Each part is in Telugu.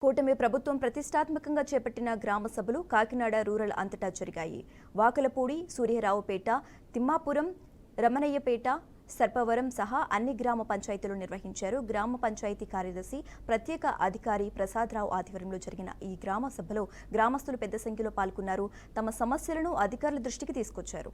కూటమి ప్రభుత్వం ప్రతిష్టాత్మకంగా చేపట్టిన గ్రామ సభలు కాకినాడ రూరల్ అంతటా జరిగాయి. వాకలపూడి, సూర్యరావుపేట, తిమ్మాపురం, రమణయ్యపేట, సర్పవరం సహా అన్ని గ్రామ పంచాయతీలు నిర్వహించారు. గ్రామ పంచాయతీ కార్యదర్శి ప్రత్యేక అధికారి ప్రసాదరావు ఆధ్వర్యంలో జరిగిన ఈ గ్రామ సభలో గ్రామస్తులు పెద్ద సంఖ్యలో పాల్గొన్నారు. తమ సమస్యలను అధికారుల దృష్టికి తీసుకొచ్చారు.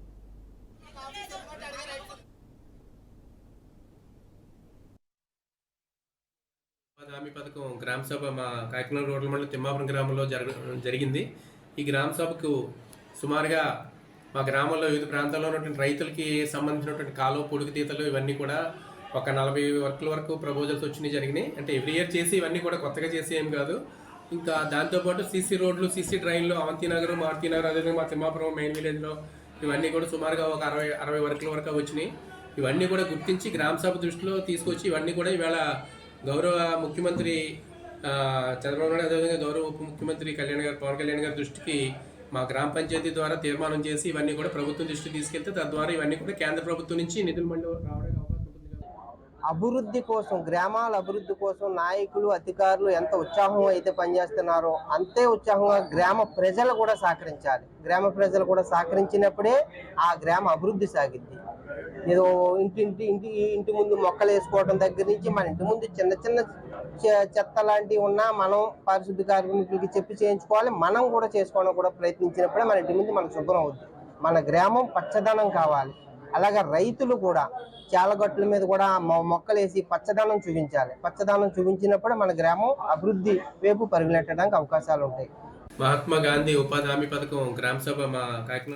హామీ పథకం గ్రామ సభ మా కాకినాడ రూరల్ మండలం తిమ్మాపురం గ్రామంలో జరిగింది. ఈ గ్రామ సభకు సుమారుగా మా గ్రామంలో వివిధ ప్రాంతాల్లో ఉన్నటువంటి రైతులకి సంబంధించినటువంటి కాలువ పొడుగుతీతలు ఇవన్నీ కూడా ఒక 40 వర్కుల వరకు ప్రపోజల్స్ వచ్చినాయి జరిగినాయి. అంటే ఎవ్రీ ఇయర్ చేసి ఇవన్నీ కూడా కొత్తగా చేసి ఏం కాదు. ఇంకా దాంతోపాటు సీసీ రోడ్లు, సీసీ డ్రైన్లు, అవంతినగర్, మారుతినగర్, అదేవిధంగా మా తిమ్మాపురం మెయిన్ విలేజ్లో ఇవన్నీ కూడా సుమారుగా ఒక 60 వర్కుల వరకు వచ్చినాయి. ఇవన్నీ కూడా గుర్తించి గ్రామ సభ దృష్టిలో తీసుకొచ్చి ఇవన్నీ కూడా ఇవాళ గౌరవ ముఖ్యమంత్రి చంద్రబాబు నాయుడు, అదేవిధంగా గౌరవ ఉప ముఖ్యమంత్రి పవన్ కళ్యాణ్ గారి దృష్టికి మా గ్రామ పంచాయతీ ద్వారా తీర్మానం చేసి ఇవన్నీ కూడా ప్రభుత్వం దృష్టికి తీసుకెళ్తే తద్వారా ఇవన్నీ కూడా కేంద్ర ప్రభుత్వం నుంచి నిధులు మండి రావడానికి అవకాశం ఉంటుంది. అభివృద్ధి కోసం, గ్రామాల అభివృద్ధి కోసం నాయకులు, అధికారులు ఎంత ఉత్సాహం అయితే పనిచేస్తున్నారో అంతే ఉత్సాహంగా గ్రామ ప్రజలు కూడా సహకరించాలి. గ్రామ ప్రజలు కూడా సహకరించినప్పుడే ఆ గ్రామ అభివృద్ధి సాగిద్ది. ఏదో ఇంటి ముందు మొక్కలు వేసుకోవడం దగ్గర నుంచి మన ఇంటి ముందు చిన్న చిన్న చెత్త లాంటివి ఉన్నా మనం పారిశుద్ధ కార్మికులకి చెప్పి చేయించుకోవాలి. మనం కూడా చేసుకోవడం కూడా ప్రయత్నించినప్పుడే మన ఇంటి ముందు మనకు శుభ్రం అవుతుంది. మన గ్రామం పచ్చదనం కావాలి. అలాగే రైతులు కూడా చాలగట్ల మీద కూడా మొక్కలు వేసి పచ్చదనం చూపించాలి. పచ్చదనం చూపించినప్పుడే మన గ్రామం అభివృద్ధి వైపు పరుగులెట్టడానికి అవకాశాలు ఉంటాయి. మహాత్మా గాంధీ ఉపాధి హామీ పథకం గ్రామ సభ మా కాకినాడ